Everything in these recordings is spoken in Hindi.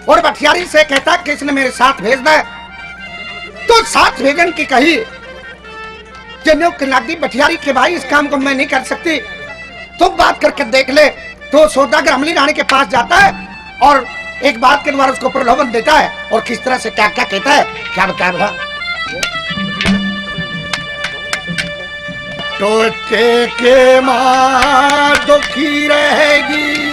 और बठियारी से कहता कि इसने मेरे साथ भेज दे। तो साथ भेजन की कही कि नागी बठियारी के भाई इस काम को मैं नहीं कर सकती, तो बात करके देख ले। तो सौदागर अमली रानी के पास जाता है और एक बात के द्वारा उसको प्रलोभन देता है और किस तरह से क्या क्या कहता है, क्या बताया। टोटे के मां दुखी रहेगी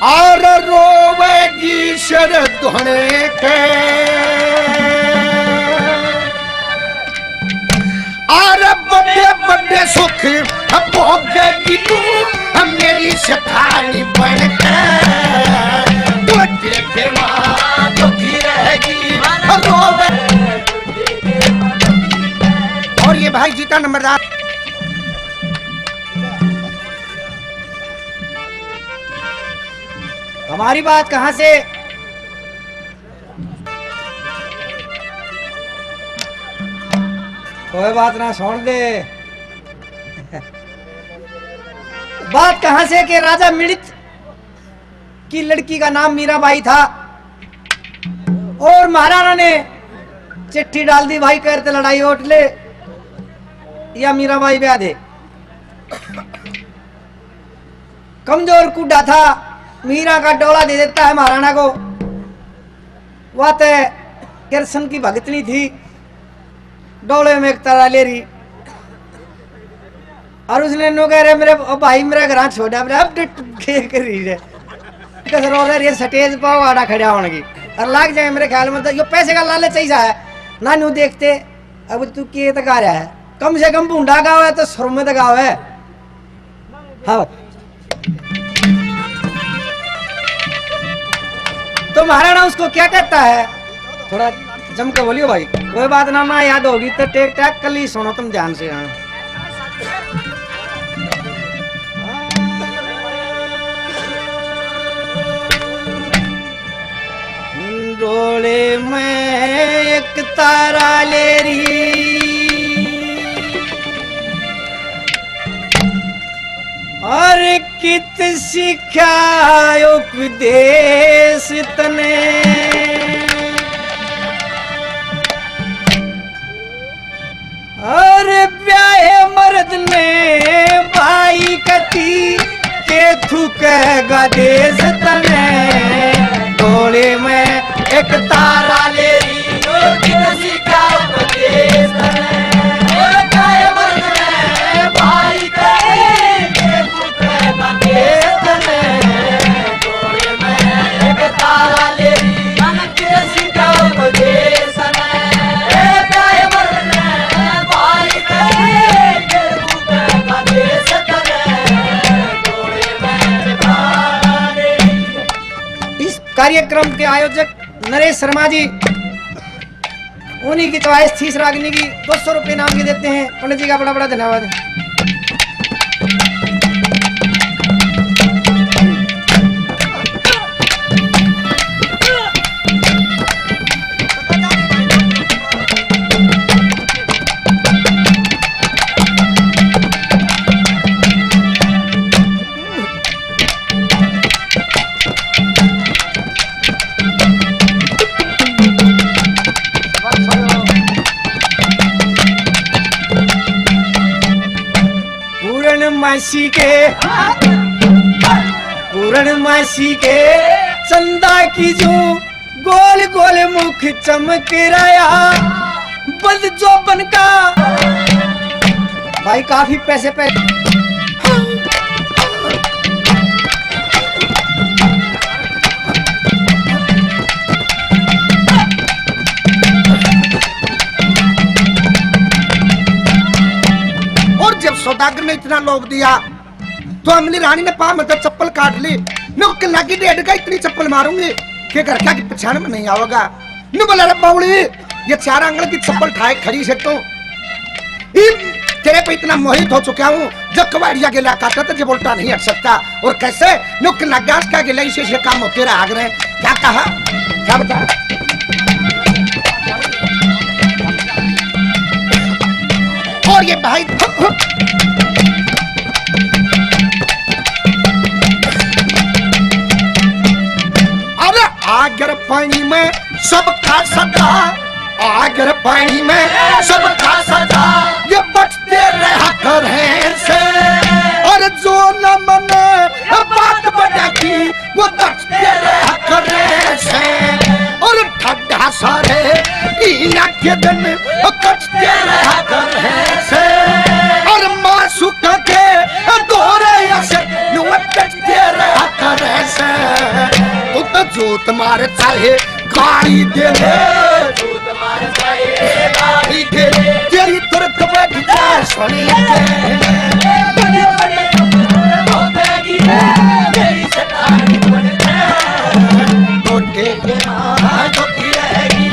और रोवेगी शर धोने के, और बड़े बड़े सुख भोगेगी तू मेरी सखानी बनके। टोटे के मां दुखी रहेगी रोवे। और ये भाई जीता नंबरदार। हमारी बात कहां से? कोई बात ना, छोड़ दे। बात कहां से कि राजा मिलित की लड़की का नाम मीराबाई था और महाराणा ने चिट्ठी डाल दी, भाई करते लड़ाई ओट ले या मीराबाई ब्याह दे। कमजोर कुड्डा था, मीरा का डोला दे देता है महाराणा को। वह तो कृष्ण की भगतनी थी, डोले में एक तारा ले रही और उसने नो कह रहे मेरे भाई मेरा घर छोड़ा अब कर रही है ये सटेज पाओ आड़ा खड़ा होने की और लाग जाए। मेरे ख्याल में तो यो पैसे का लालच ऐसा है ना, न्यू देखते अब तू के तक आ रहा है, कम से कम भूडा गाँव है तो सुर में तो गाँव है। हाँ तो महाराणा उसको क्या कहता है, थोड़ा जम के बोलियो भाई। कोई बात ना याद होगी तो टेक टैक कल ही सुनो तुम ध्यान से। हाँ डोले में एक तारा ले रही और कित सिखा उपदेश तने, और ब्याहे मर्द ने भाई कती के थुकेगा देश तने। डोले में एक तारा ले रही और कित सिखा उपदेश तने, ब्याहे मर्द ने भाई कती के थुकेगा देश तने। डोले में एक तारा ले रही और कित सिखा उपदेश तने। कार्यक्रम के आयोजक नरेश शर्मा जी, उन्हीं की चॉइस थी इस रागिनी की। 200 रुपये नाम के देते हैं। पंडित जी का बड़ा बड़ा धन्यवाद। पूर्णमासी के चंदा की जो गोल गोल मुख चमक रहा बद जो बन का भाई काफी पैसे पे। और जब सौदागर ने इतना लोभ दिया तो अमली रानी ने पाँव में तो चप्पल काट ली। मैं लगी डेढ़ का इतनी चप्पल मारूंगी कि घर क्या की पहचान में नहीं आओगा। मैं बोला रे बाउली ये 4 आंगल की चप्पल ठाए खड़ी से तो तेरे पे इतना मोहित हो चुका हूँ। जब कबाड़िया गिला काटा तो जब उल्टा नहीं हट सकता। और कैसे नुक लगास का गिला इसे काम होते रहा आगरे। क्या कहा क्या बता। और ये भाई आगर पानी में सबका सदा, आगर पानी में सबका सदा, ये बचते रहा करें से, और जो न मने बात बनेगी वो बचते रहा करें से, और ठड्डा सारे इना के दिन कटते रहा करें से, और मासू के दोरे ऐसे नुआ बचते रहा करें से, वो तो जो तुम्हारे चाहे गाड़ी दे ले, तेरी तुरंत बैठ जा सोनी गोटे के माँ चौकी रहेगी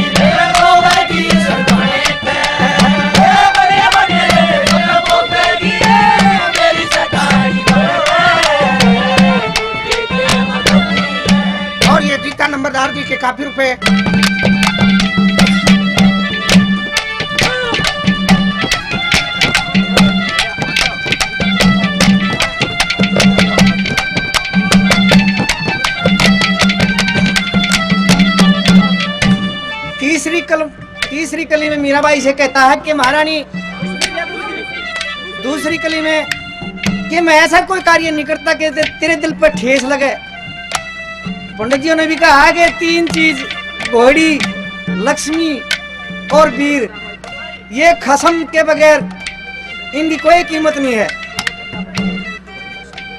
और ये जीता नंबरदार जी के काफी रुपए। तीसरी कली में मीराबाई से कहता है कि महारानी, दूसरी कली में कि मैं ऐसा कोई कार्य नहीं करता कि तेरे दिल पर ठेस लगे। पंडित जी ने भी कहा कि 3 चीज, घोड़ी, लक्ष्मी और वीर, ये खसम के बगैर इनकी कोई कीमत नहीं है।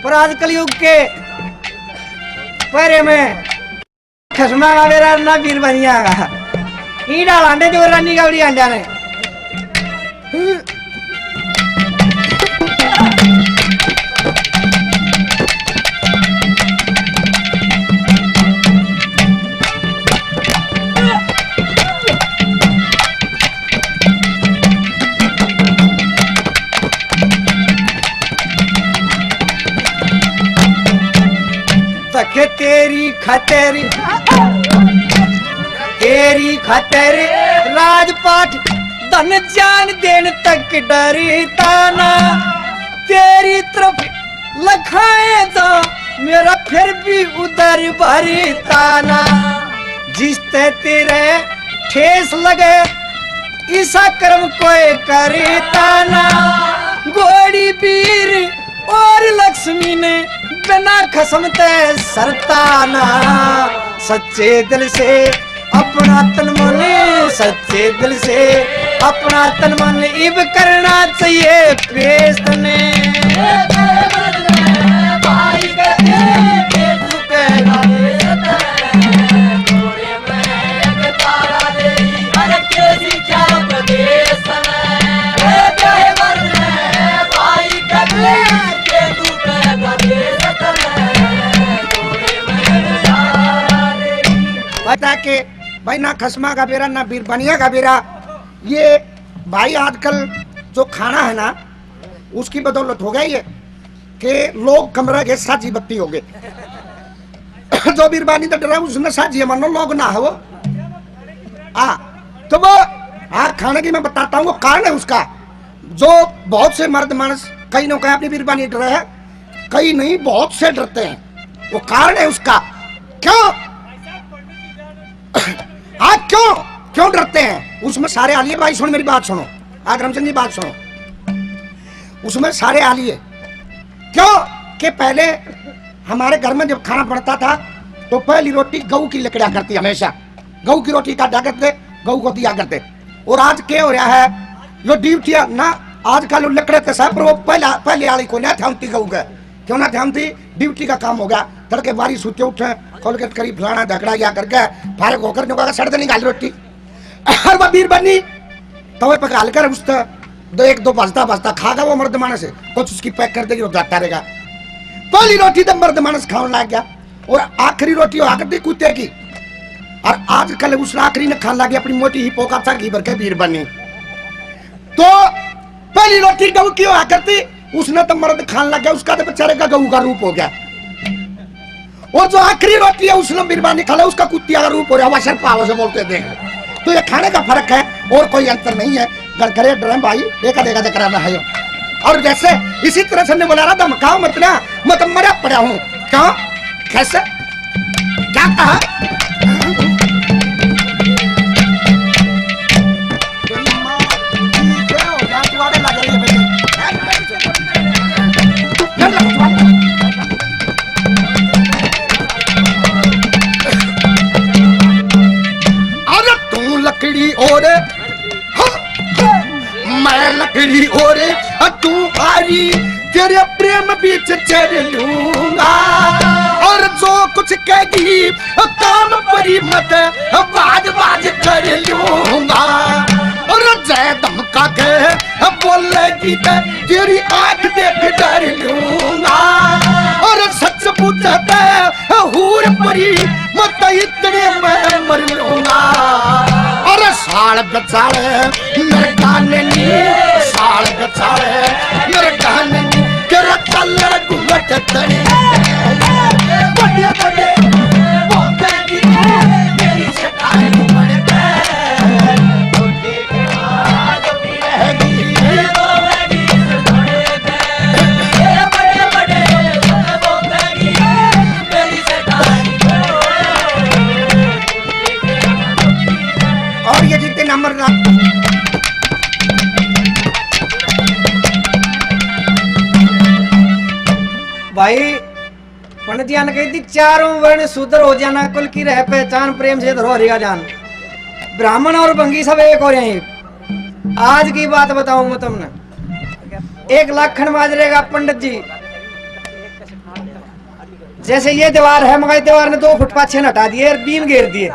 पर आज कलयुग के पहरे में खसमा का मेरा ना वीर बनिया ईड़ा लांडे जो रानी गावड़ी आंडा ने तके तेरी खतर राजपाट धन जान देन तक डरता ना, तेरी तरफ लखाए तो मेरा फिर भी उधर भरता ना, जिस ते तेरे ठेस लगे ऐसा कर्म कोई करता ना, घोड़ी वीर और लक्ष्मी ने बिना खसमते सरताना, सच्चे दिल से अपना तन मन, सच्चे दिल से अपना तन मन इब करना चाहिए पेश तने। बता के भाई ना खसमा का बेरा ना बीरबनिया का बेरा, ये भाई आजकल जो खाना है ना उसकी बदौलत हो गई है कि लोग कमरा के साजी बत्ती हो गए। जो बीरबानी तो डरा उसने साजी है, मानो लोग ना है वो तो वो खाने की मैं बताता हूँ वो कारण है उसका। जो बहुत से मर्द मानस कई ने कहा अपनी बीरबानी डरे है, कई नहीं बहुत से डरते हैं, वो कारण है उसका। क्यों क्यों क्यों डरते हैं? उसमें सारे आलिए भाई सुन मेरी बात सुनो, रामचंद्र जी बात सुनो, उसमें सारे आलिए क्यों कि पहले हमारे घर में जब खाना बनता था तो पहली रोटी गऊ की लकड़िया करती, हमेशा गऊ की रोटी काटा करते, गऊ को दिया करते। और आज क्या हो रहा है, जो ड्यूटिया ना आजकल लकड़े के सब वो पहले आली को ना थामती गऊ का, क्यों ना थामती, ड्यूटी का काम हो गया, तड़के बारी सूते उठे खोल के करीब फलाना झगड़ा या करके फारे होकर जो सड़ दे निकाल रोटी और वह बीर बनी तो वह पका कर उस दो एक दो बजता खागा वो मर्द मानस है, कुछ उसकी पैक कर देगी वो जाता रहेगा। पहली रोटी तो मर्द मानस खाने लग गया और आखिरी रोटी आकर दी कुत्ते की, और आजकल उस आखिरी ने खाने लगी अपनी मोटी ही पोका था घी भर के बीर बनी। तो पहली रोटी गऊ की आकर थी, उसने तो मर्द खाने लग गया, उसका तो बेचारे का गऊ का रूप हो गया। और जो आखिरी रोटी है उसने बीरबानी खा लिया, उसका कुत्तिया का रूप हो रहा है, पाव से बोलते देख। तो ये खाने का फर्क है और कोई अंतर नहीं है। गड़करे ड्रम भाई देखा कराना है। और जैसे इसी तरह से बोला रहा था मकाओ मत ना, मत मरा पड़ा हूँ। क्यों कैसे क्या कहा? मरी तेरे प्रेम बीच चढ़ लूंगा और जो कुछ कहेगी काम परी मत बाज बाज कर लूंगा और जय धमका के बोलेगी तो तेरी आंख देख डर लूंगा और सच पूछते हूर परी मत इतने मैं मर लूंगा और साल बचाले मेरे गाने नी साल बचाले मेरे गाने नी तेरा कलर घुमट तड़े बड़े बड़े बोलते की मेरी शकायत पड़ते छोटे के बाद भी रहेगी बड़े बड़े बोलते की मेरी शकायत और ये जितने नंबर भाई पंडित जी ने कही थी चारों वर्ण शूद्र हो जाना कुल की रह पहचान प्रेम से धरोहरी का जान ब्राह्मण और भंगी सब एक हो रहे हैं। आज की बात बताऊं मैं तुमने एक लाखन माजरे का पंडित जी जैसे ये दीवार है मगर दीवार ने 2 फुट पाछे हटा दिए और बीम घेर दिए।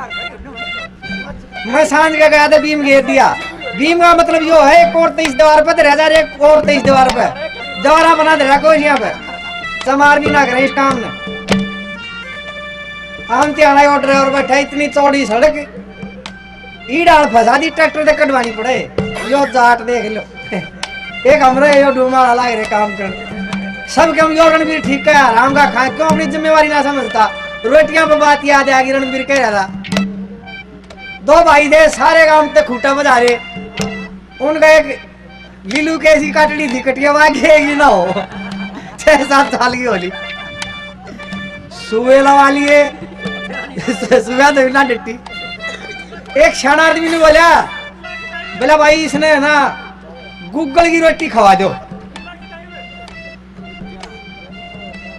मैं सांझ के गया था बीम घेर दिया। बीम का मतलब यो है एक और 23 दीवार पे रह जा रहे एक और 23 दीवार पे दीवारा बना दे रहा कोई यहाँ पे चमार भी ना करे इस काम ने। हम त्याना और ड्राइवर बैठा इतनी चौड़ी सड़क ईडाल फंसा दी ट्रैक्टर से कटवानी पड़े यो जाट देख लो एक हमरे यो डूमा लाग रहे काम कर सब के हम यो रणवीर ठीक है आराम का खाए क्यों अपनी जिम्मेवारी ना समझता रोटियां पे बात याद आ गई रणवीर कह रहा था 2 भाई थे सारे काम तक खूटा बजा रहे उनका एक लीलू कैसी काटड़ी थी कटिया वागी ना हो 6-7 साल की होली सुबह लगा लिए सुबह तो ना डिट्टी एक क्षण आदमी ने बोला भाई इसने है ना गूगल की रोटी खवा दो।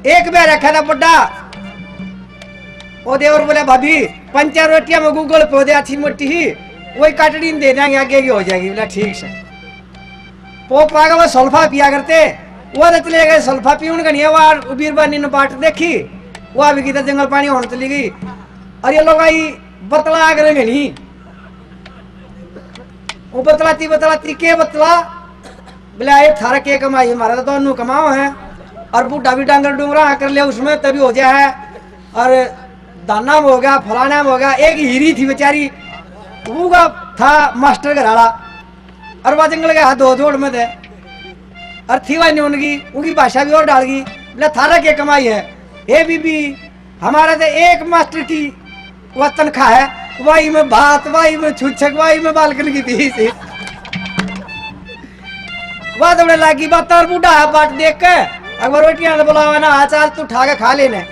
एक बार रखा था बुड्ढा वो देवर बोला भाभी 5 रोटियां में गूगल पे दे अच्छी मोटी ही वही काटड़ी दे देंगे आगे की हो जाएगी। बोला ठीक से पोप आगे वो सल्फा पिया करते वो तो चले गए सल्फा पी उनका नहीं वो बीरबानी ने बाट देखी वो अभी की जंगल पानी होने चली गई और ये लोग आई बतला आ करेंगे नहीं वो बतलाती के बतला बोला ये थारा के कमाई हमारा तो दोनों कमाओ है और बूढ़ा भी डांगर डूंगरा कर लिया उसमें तभी हो जाए है और दाना हो गया फलाना हो गया। एक हीरी थी बेचारी वो का था मास्टर घराड़ा और वह जंगल के हाथ 2 जोड़ में थे और थी वही उनकी भाषा भी और डाल गई। बोला थारा के कमाई है ए बीबी हमारा तो एक मास्टर की वह तनख्वाह है वही में भात वही में छुच्छक वही में बालकनी की थी से वह दौड़े लागी बात और बूढ़ा बाट देख के अगर रोटियां बोला ना आचार तू उठा के खा लेने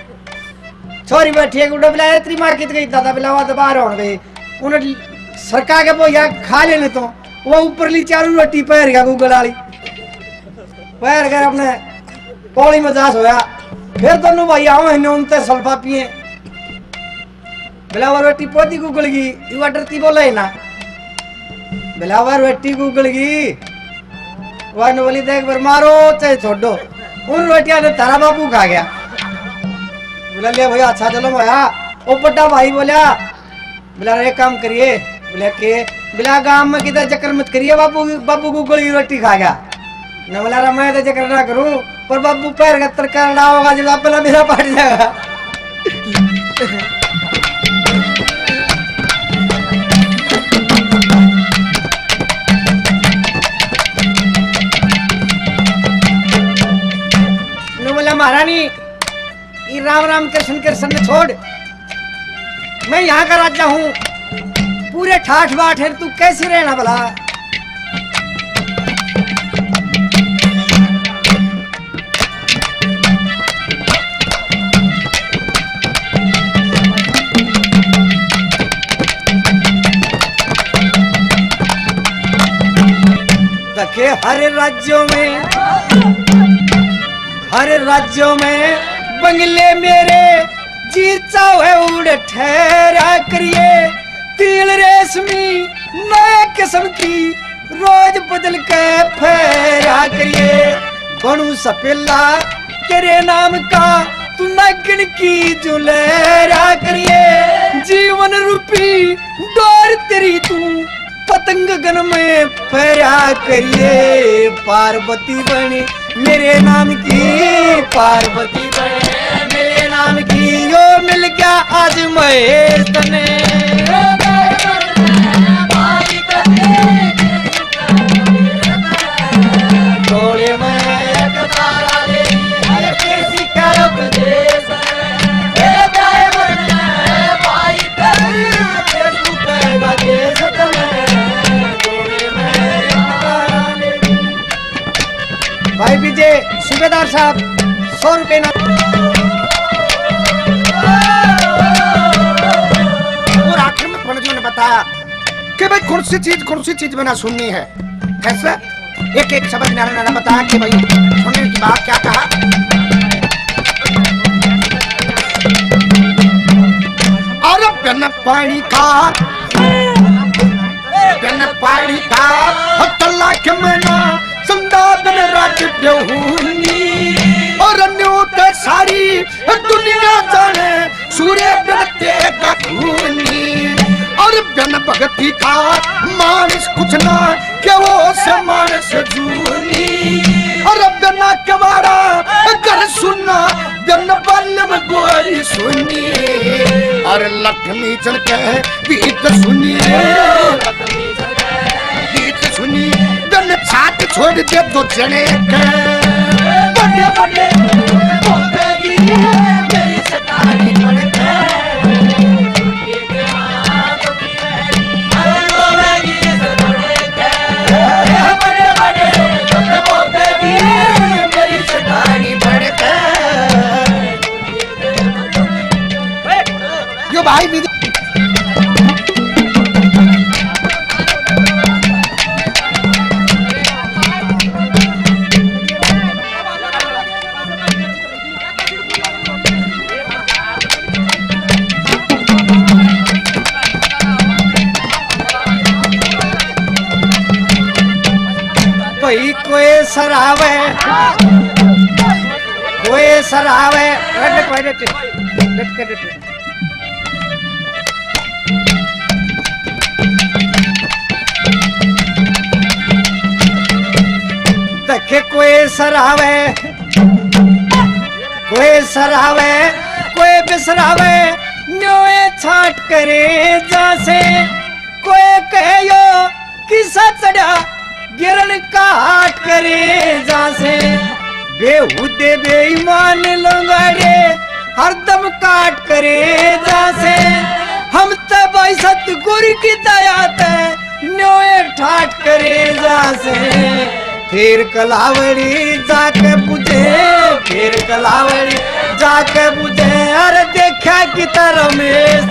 छोरी बैठी है गुड्डा बिला इतनी मार्केट गई दादा बिला वह तो बाहर हो गई उन्हें सरका के बोया खा लेने तो वो ऊपर ली 4 रोटी पैर गया गूगल वाली पैर कर अपने पौड़ी में जास होया फिर दोनों भाई आओ इन्हें उनते सल्फा पिए बिलावर रोटी पोती गूगल की युवा डरती बोले ना बिलावर रोटी गूगल की वह ने बोली देख बार मारो चाहे छोड़ो उन रोटियां ने तारा बापू खा गया। बोला ले भैया अच्छा चलो भैया ओ बड़ा भाई बोला बोला एक काम करिए बोला के बोला गांव में किधर चक्कर मत करिए बापू गूगल की रोटी खा गया न बोला मैं तो चक्कर ना करूं पर बापू पैर का तरका डालेगा जब आप मेरा पाट जाएगा। महारानी ये राम राम कृष्ण कृष्ण छोड़ मैं यहाँ का राजा हूँ पूरे ठाठ बाट है तू कैसे रहना भला। देखे हर राज्यों में बंगले मेरे जी चाहे उड़ ठहरा करिए तिल रेशमी नए किस्म की रोज बदल के फेरा करिए बनू सपेला तेरे नाम का तू नागिन की जो लहरा करिए जीवन रूपी डोर तेरी तू पतंग गन में फहरा करिए पार्वती बने मेरे नाम की पार्वती बने मेरे नाम की यो मिल गया आज महेश तने डोले में एक तारा ले कैसी करो प्रदेश मेरे प्यारे बने भाई तेरे तू कहेगा देश तने डोले में एक तारा ले भाई विजय सूबेदार साहब 100 रुपए ना और आखिर में पंडित जी ने बताया कि भाई कौन सी चीज मैंने सुननी है। कैसे एक एक शब्द नारायण ने बताया कि भाई सुनने की बात क्या कहा। और बिन पानी का तला के मना संदादन राज बेहूनी और न्यूत सारी दुनिया जाने सूर्य बिनते का खूनी और बिन भगती का मानस कुछ ना के वो से मानस जूनी और बिना कवारा कर सुनना बिन बल्लम गोरी सुनी और लक्ष्मी चल के गीत सुनी गीत सुनी बिन छात छोड़ दे तो जने के बड़े बड़े बोलेगी मेरी सतारी पड़ के भाई कोई कोई सरावे देखे कोई सरावे कोई बिसरावे न्योए छाट करे जैसे कोई कहो कि सचड़ा गिरन काट करे जैसे बेहुदे बेईमान लंगाड़े हरदम काट करे जैसे हम तब सतगुरु की दया ते न्योए ठाट करे जैसे फिर कलावड़ी जाके बुझे अरे देखा कि तरह में